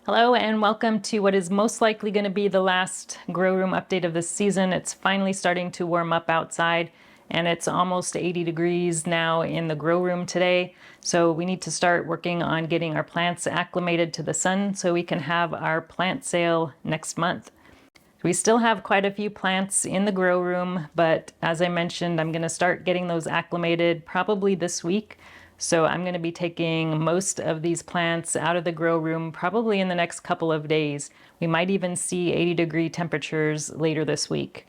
Hello and welcome to what is most likely going to be the last grow room update of this season. It's finally starting to warm up outside and it's almost 80 degrees now in the grow room today. So we need to start working on getting our plants acclimated to the sun so we can have our plant sale next month. We still have quite a few plants in the grow room, but as I mentioned, I'm going to start getting those acclimated probably this week. So I'm going to be taking most of these plants out of the grow room probably in the next couple of days. We might even see 80-degree temperatures later this week.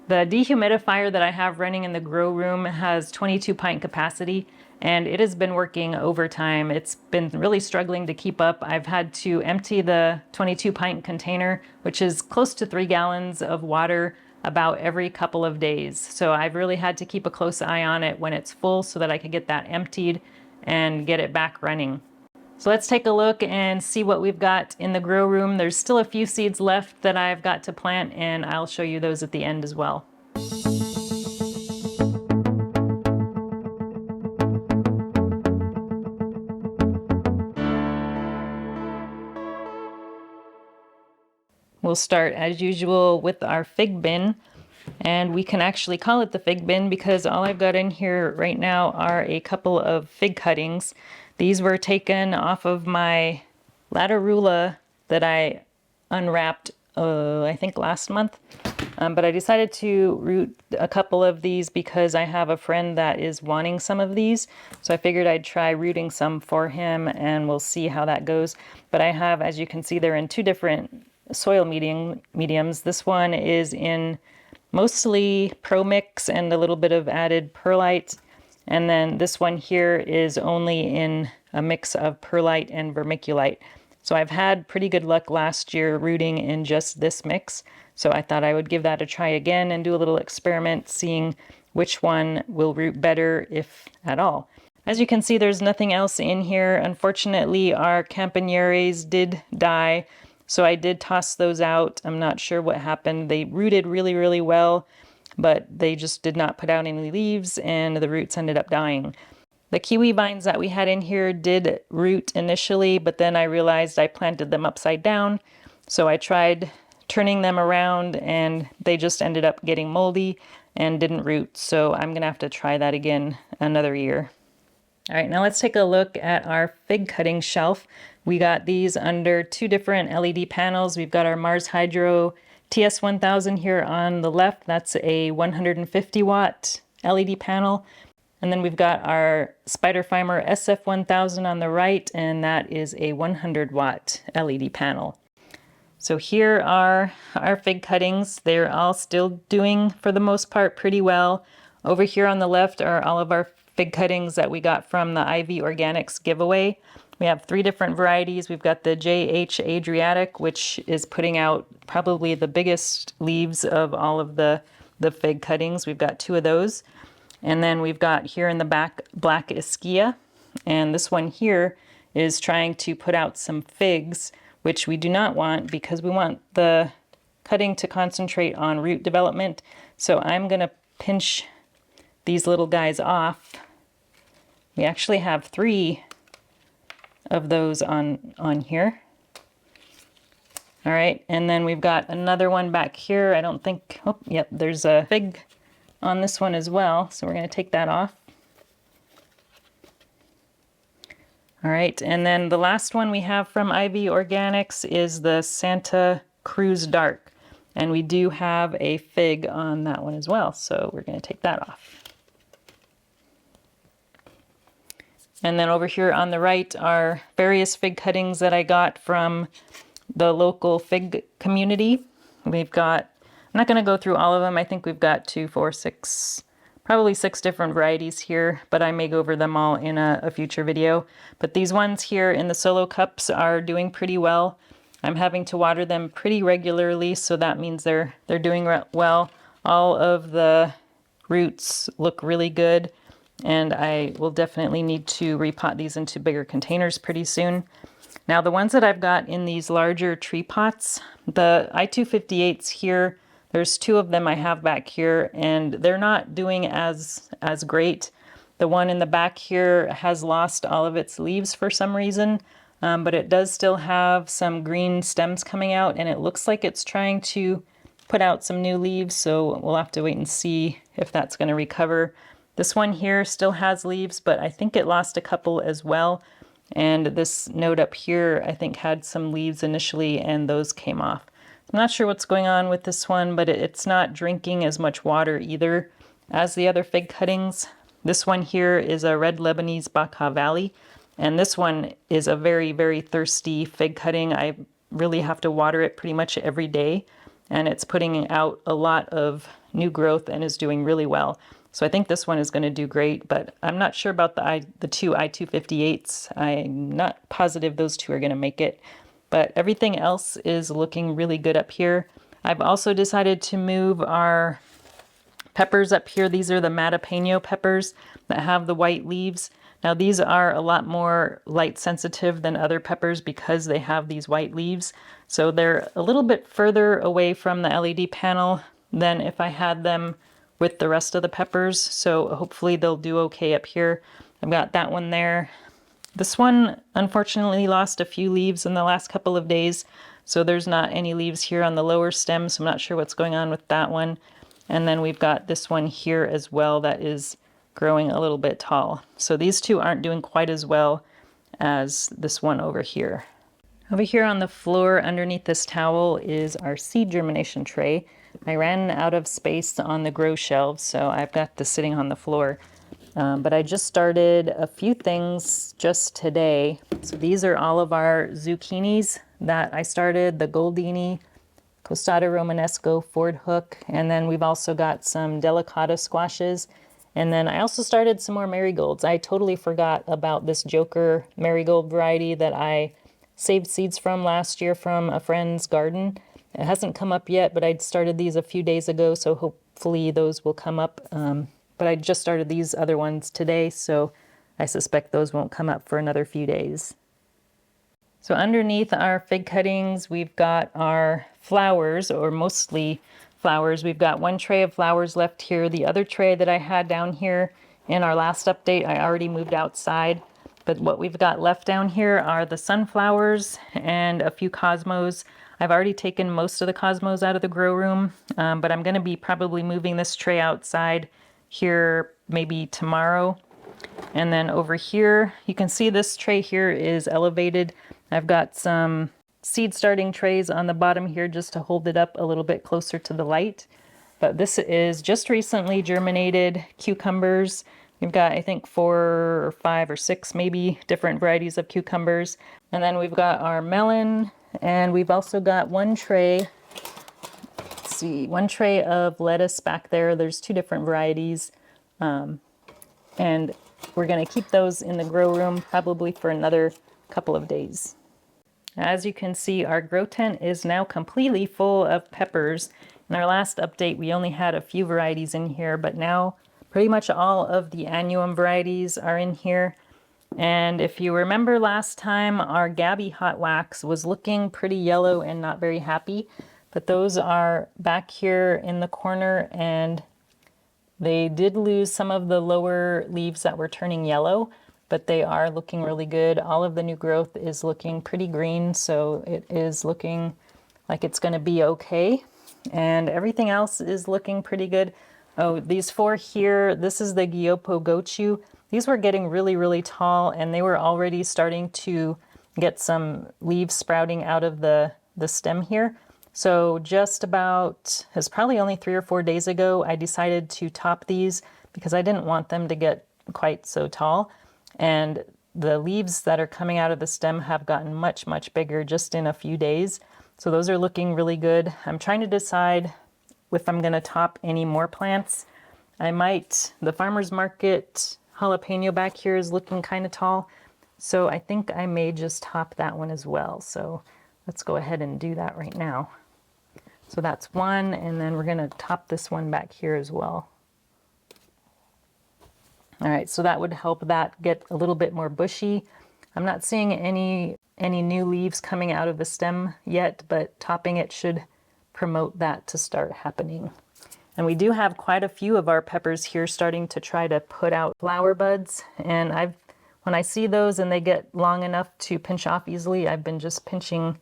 The dehumidifier that I have running in the grow room has 22 pint capacity, and it has been working overtime. It's been really struggling to keep up. I've had to empty the 22 pint container, which is close to 3 gallons of water, about every couple of days. So I've really had to keep a close eye on it when it's full so that I could get that emptied and get it back running. So let's take a look and see what we've got in the grow room. There's still a few seeds left that I've got to plant, and I'll show you those at the end as well. We'll start as usual with our fig bin, and we can actually call it the fig bin because all I've got in here right now are a couple of fig cuttings. These were taken off of my latarula that I unwrapped I think last month, but I decided to root a couple of these because I have a friend that is wanting some of these, so I figured I'd try rooting some for him and we'll see how that goes. But I have, as you can see, they're in two different soil mediums. This one is in mostly Pro Mix and a little bit of added perlite, and then this one here is only in a mix of perlite and vermiculite. So I've had pretty good luck last year rooting in just this mix, so I thought I would give that a try again and do a little experiment seeing which one will root better, if at all. As you can see, there's nothing else in here. Unfortunately, our campanieres did die, so I did toss those out. I'm not sure what happened. They rooted really, really well, but they just did not put out any leaves and the roots ended up dying. The kiwi vines that we had in here did root initially, but then I realized I planted them upside down. So I tried turning them around and they just ended up getting moldy and didn't root. So I'm gonna have to try that again another year. All right, now let's take a look at our fig cutting shelf. We got these under two different LED panels. We've got our Mars Hydro TS1000 here on the left. That's a 150 watt LED panel. And then we've got our Spider Fimer SF1000 on the right, and that is a 100 watt LED panel. So here are our fig cuttings. They're all still doing, for the most part, pretty well. Over here on the left are all of our fig cuttings that we got from the IV Organics giveaway. We have 3 different varieties. We've got the JH Adriatic, which is putting out probably the biggest leaves of all of the fig cuttings. We've got 2 of those. And then we've got here in the back Black Ischia. And this one here is trying to put out some figs, which we do not want because we want the cutting to concentrate on root development. So I'm going to pinch these little guys off. We actually have 3 of those on here. All right, and then we've got another one back here. I don't think, oh, yep, there's a fig on this one as well. So we're gonna take that off. All right, and then the last one we have from IV Organics is the Santa Cruz Dark. And we do have a fig on that one as well. So we're gonna take that off. And then over here on the right are various fig cuttings that I got from the local fig community. We've got, I'm not going to go through all of them. I think we've got 2, 4, 6, probably 6 different varieties here, but I may go over them all in a future video. But these ones here in the solo cups are doing pretty well. I'm having to water them pretty regularly, so that means they're doing well. All of the roots look really good. And I will definitely need to repot these into bigger containers pretty soon. Now the ones that I've got in these larger tree pots, the I-258s here, there's 2 of them I have back here, and they're not doing as great. The one in the back here has lost all of its leaves for some reason. but it does still have some green stems coming out, and it looks like it's trying to put out some new leaves, so we'll have to wait and see if that's going to recover. This one here still has leaves, but I think it lost a couple as well. And this node up here, I think, had some leaves initially, and those came off. I'm not sure what's going on with this one, but it's not drinking as much water either as the other fig cuttings. This one here is a red Lebanese Baca Valley, and this one is a very, very thirsty fig cutting. I really have to water it pretty much every day, and it's putting out a lot of new growth and is doing really well. So I think this one is going to do great, but I'm not sure about the two I-258s. I'm not positive those two are going to make it, but everything else is looking really good up here. I've also decided to move our peppers up here. These are the Matapeno peppers that have the white leaves. Now these are a lot more light sensitive than other peppers because they have these white leaves. So they're a little bit further away from the LED panel than if I had them with the rest of the peppers. So hopefully they'll do okay up here. I've got that one there. This one unfortunately lost a few leaves in the last couple of days. So there's not any leaves here on the lower stem. So I'm not sure what's going on with that one. And then we've got this one here as well that is growing a little bit tall. So these two aren't doing quite as well as this one over here. Over here on the floor underneath this towel is our seed germination tray. I ran out of space on the grow shelves, so I've got this sitting on the floor. But I just started a few things just today. So these are all of our zucchinis that I started, the Goldini, Costata Romanesco, Ford Hook, and then we've also got some delicata squashes. And then I also started some more marigolds. I totally forgot about this Joker marigold variety that I saved seeds from last year from a friend's garden. It hasn't come up yet, but I'd started these a few days ago, so hopefully those will come up. But I just started these other ones today, so I suspect those won't come up for another few days. So underneath our fig cuttings, we've got our flowers, or mostly flowers. We've got one tray of flowers left here. The other tray that I had down here in our last update, I already moved outside. But what we've got left down here are the sunflowers and a few cosmos. I've already taken most of the cosmos out of the grow room, but I'm going to be probably moving this tray outside here maybe tomorrow. And then over here, you can see this tray here is elevated. I've got some seed starting trays on the bottom here just to hold it up a little bit closer to the light. But this is just recently germinated cucumbers. We've got, I think, 4 or 5 or 6 maybe different varieties of cucumbers. And then we've got our melon, and we've also got one tray, let's see, one tray of lettuce back there. There's 2 different varieties. And we're going to keep those in the grow room probably for another couple of days. As you can see, our grow tent is now completely full of peppers. In our last update, we only had a few varieties in here, but now pretty much all of the annuum varieties are in here. And if you remember last time, our Gaby hot wax was looking pretty yellow and not very happy, but those are back here in the corner, and they did lose some of the lower leaves that were turning yellow, but they are looking really good. All of the new growth is looking pretty green, so it is looking like it's going to be okay. And everything else is looking pretty good. Oh, these 4 here, this is the Gyopo Gochu. These were getting really, really tall, and they were already starting to get some leaves sprouting out of the stem here. So just about, it's probably only 3 or 4 days ago, I decided to top these because I didn't want them to get quite so tall. And the leaves that are coming out of the stem have gotten much, much bigger just in a few days. So those are looking really good. I'm trying to decide if I'm going to top any more plants. I might. The farmer's market jalapeno back here is looking kind of tall, so I think I may just top that one as well. So let's go ahead and do that right now. So that's one, and then we're going to top this one back here as well. All right, so that would help that get a little bit more bushy. I'm not seeing any new leaves coming out of the stem yet, but topping it should promote that to start happening. And we do have quite a few of our peppers here starting to try to put out flower buds. And when I see those and they get long enough to pinch off easily, I've been just pinching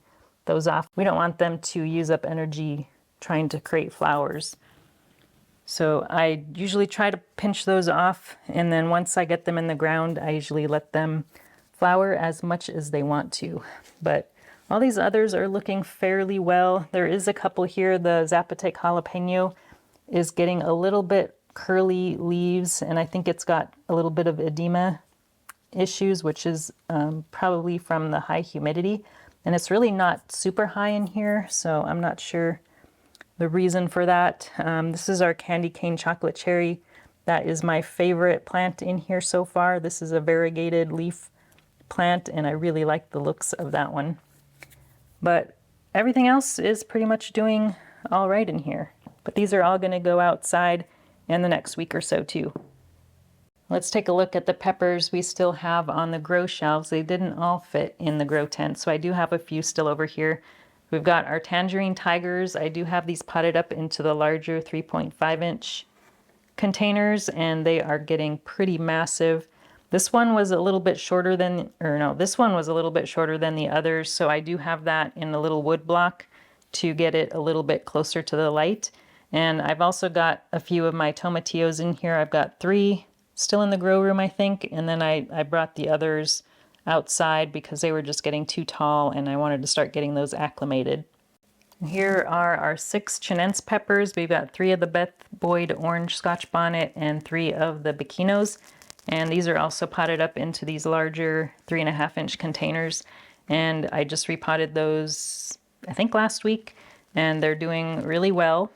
those off. We don't want them to use up energy trying to create flowers. So I usually try to pinch those off, and then once I get them in the ground, I usually let them flower as much as they want to. But all these others are looking fairly well. There is a couple here. The Zapotec jalapeno is getting a little bit curly leaves, and I think it's got a little bit of edema issues, which is probably from the high humidity. And it's really not super high in here, so I'm not sure the reason for that. This is our candy cane chocolate cherry. That is my favorite plant in here so far. This is a variegated leaf plant, and I really like the looks of that one. But everything else is pretty much doing all right in here. But these are all going to go outside in the next week or so too. Let's take a look at the peppers we still have on the grow shelves. They didn't all fit in the grow tent, so I do have a few still over here. We've got our tangerine tigers. I do have these potted up into the larger 3.5-inch containers, and they are getting pretty massive. This one was a little bit shorter than, this one was a little bit shorter than the others, so I do have that in a little wood block to get it a little bit closer to the light. And I've also got a few of my tomatillos in here. I've got 3 still in the grow room, I think, and then I brought the others outside because they were just getting too tall, and I wanted to start getting those acclimated. Here are our 6 Chinense peppers. We've got 3 of the Beth Boyd orange Scotch bonnet and 3 of the Biquinos. And these are also potted up into these larger 3.5-inch containers. And I just repotted those, I think, last week, and they're doing really well.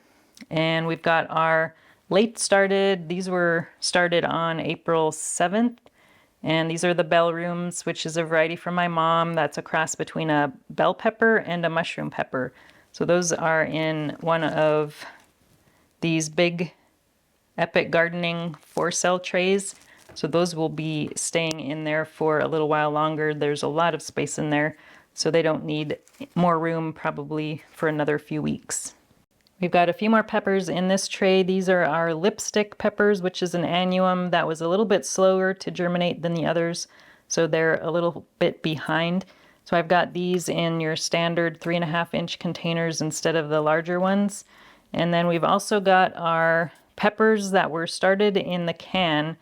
And we've got our late started, these were started on April 7th. And these are the bell rooms, which is a variety from my mom. That's a cross between a bell pepper and a mushroom pepper. So those are in one of these big Epic Gardening 4-cell trays. So those will be staying in there for a little while longer. There's a lot of space in there, so they don't need more room probably for another few weeks. We've got a few more peppers in this tray. These are our lipstick peppers, which is an annuum that was a little bit slower to germinate than the others, so they're a little bit behind. So I've got these in your standard 3.5-inch containers instead of the larger ones. And then we've also got our peppers that were started in the can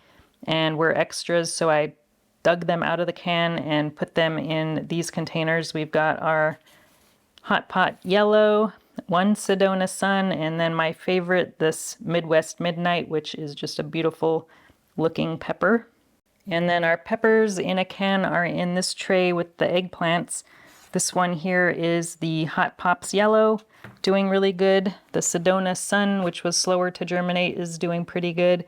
and were extras, so I dug them out of the can and put them in these containers. We've got our Hot Pot Yellow, one Sedona Sun, and then my favorite, this Midwest Midnight, which is just a beautiful looking pepper. And then our peppers in a can are in this tray with the eggplants. This one here is the Hot Pops Yellow, doing really good. The Sedona Sun, which was slower to germinate, is doing pretty good.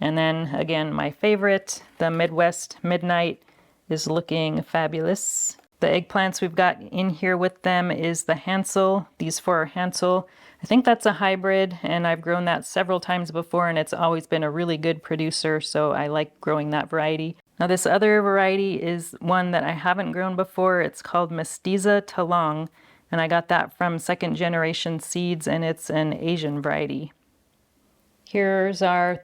And then again, my favorite, the Midwest Midnight, is looking fabulous. The eggplants we've got in here with them is the Hansel. These 4 are Hansel. I think that's a hybrid, and I've grown that several times before, and it's always been a really good producer, so I like growing that variety. Now this other variety is one that I haven't grown before. It's called Mestiza Talong, and I got that from 2nd Generation Seeds, and it's an Asian variety. Here's our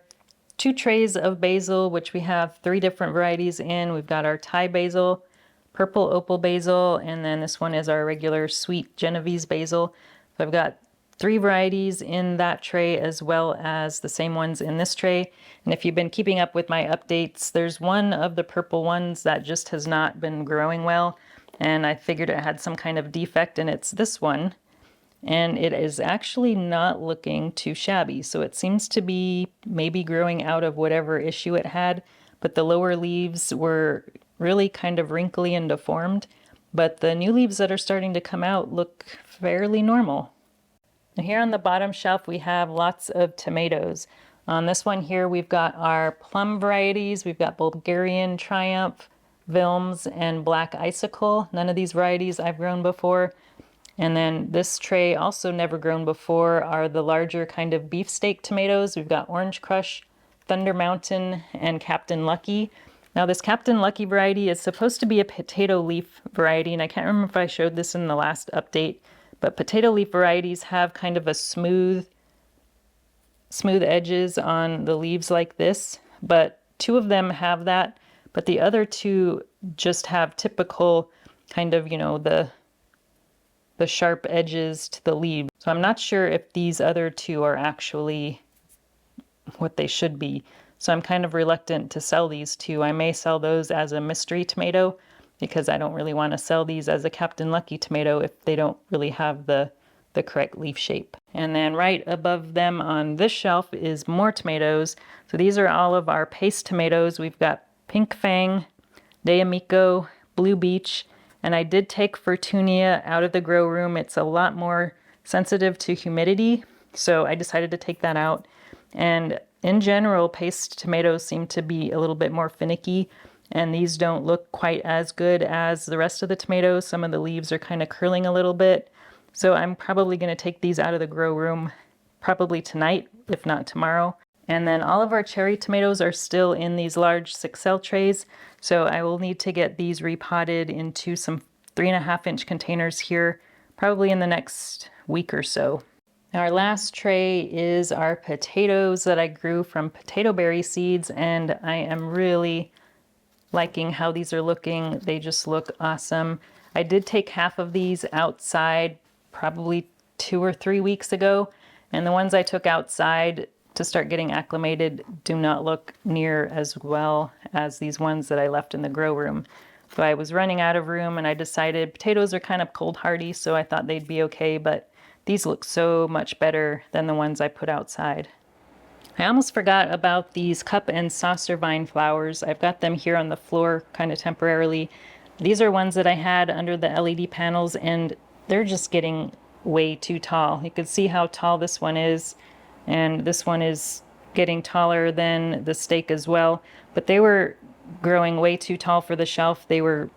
2 trays of basil, which we have 3 different varieties in. We've got our Thai basil, purple opal basil, and then this one is our regular sweet Genovese basil. So I've got 3 varieties in that tray as well as the same ones in this tray. And if you've been keeping up with my updates, there's one of the purple ones that just has not been growing well, and I figured it had some kind of defect, and it's this one. And it is actually not looking too shabby. So it seems to be maybe growing out of whatever issue it had, but the lower leaves were really kind of wrinkly and deformed, but the new leaves that are starting to come out look fairly normal. Now here on the bottom shelf we have lots of tomatoes. On this one here we've got our plum varieties. We've got Bulgarian Triumph, Vilms, and Black Icicle. None of these varieties I've grown before. And then this tray, also never grown before, are the larger kind of beefsteak tomatoes. We've got Orange Crush, Thunder Mountain, and Captain Lucky. Now this Captain Lucky variety is supposed to be a potato leaf variety, and I can't remember if I showed this in the last update, but potato leaf varieties have kind of a smooth edges on the leaves like this, but 2 of them have that, but the other two just have typical kind of, you know, the sharp edges to the leaves. So I'm not sure if these other two are actually what they should be. So I'm kind of reluctant to sell these two. I may sell those as a mystery tomato because I don't really want to sell these as a Captain Lucky tomato if they don't really have the correct leaf shape. And then right above them on this shelf is more tomatoes. So these are all of our paste tomatoes. We've got Pink Fang, De Amico, Blue Beach, and I did take Fortunia out of the grow room. It's a lot more sensitive to humidity, so I decided to take that out. And in general, paste tomatoes seem to be a little bit more finicky, and these don't look quite as good as the rest of the tomatoes. Some of the leaves are kind of curling a little bit. So I'm probably going to take these out of the grow room probably tonight, if not tomorrow. And then all of our cherry tomatoes are still in these large 6L trays. So I will need to get these repotted into some 3.5-inch containers here, probably in the next week or so. Our last tray is our potatoes that I grew from potato berry seeds, and I am really liking how these are looking. They just look awesome. I did take half of these outside probably 2 or 3 weeks ago, and the ones I took outside to start getting acclimated do not look near as well as these ones that I left in the grow room. So I was running out of room and I decided potatoes are kind of cold hardy, so I thought they'd be okay, but these look so much better than the ones I put outside. I almost forgot about these cup and saucer vine flowers. I've got them here on the floor kind of temporarily. These are ones that I had under the LED panels, and they're just getting way too tall. You can see how tall this one is, and this one is getting taller than the stake as well. But they were growing way too tall for the shelf. They were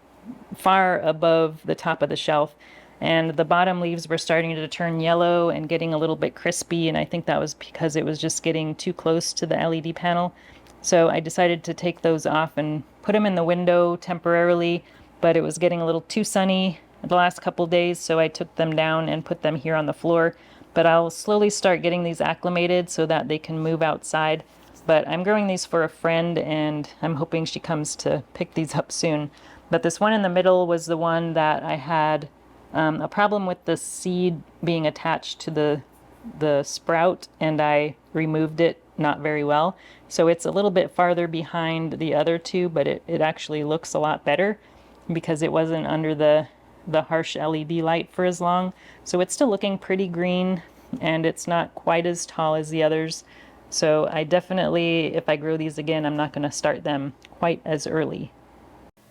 far above the top of the shelf, and the bottom leaves were starting to turn yellow and getting a little bit crispy, and I think that was because it was just getting too close to the LED panel. So I decided to take those off and put them in the window temporarily, but it was getting a little too sunny the last couple days, so I took them down and put them here on the floor. But I'll slowly start getting these acclimated so that they can move outside. But I'm growing these for a friend, and I'm hoping she comes to pick these up soon. But this one in the middle was the one that I had a problem with the seed being attached to the sprout, and I removed it not very well. So it's a little bit farther behind the other two, but it actually looks a lot better because it wasn't under the harsh LED light for as long. So it's still looking pretty green, and it's not quite as tall as the others. So I definitely, if I grow these again, I'm not going to start them quite as early.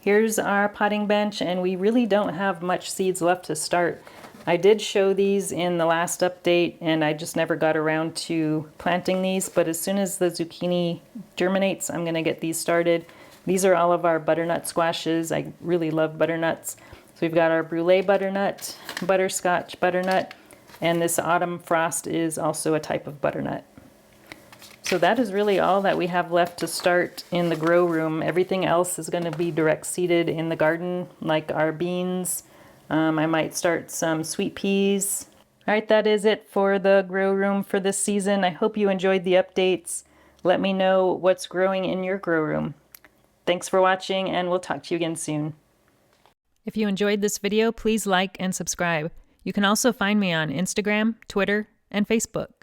Here's our potting bench, and we really don't have much seeds left to start. I did show these in the last update, and I just never got around to planting these, but as soon as the zucchini germinates, I'm going to get these started. These are all of our butternut squashes. I really love butternuts. So we've got our brulee butternut, butterscotch butternut, and this autumn frost is also a type of butternut. So that is really all that we have left to start in the grow room. Everything else is going to be direct seeded in the garden, like our beans. I might start some sweet peas. All right, that is it for the grow room for this season. I hope you enjoyed the updates. Let me know what's growing in your grow room. Thanks for watching, and we'll talk to you again soon. If you enjoyed this video, please like and subscribe. You can also find me on Instagram, Twitter, and Facebook.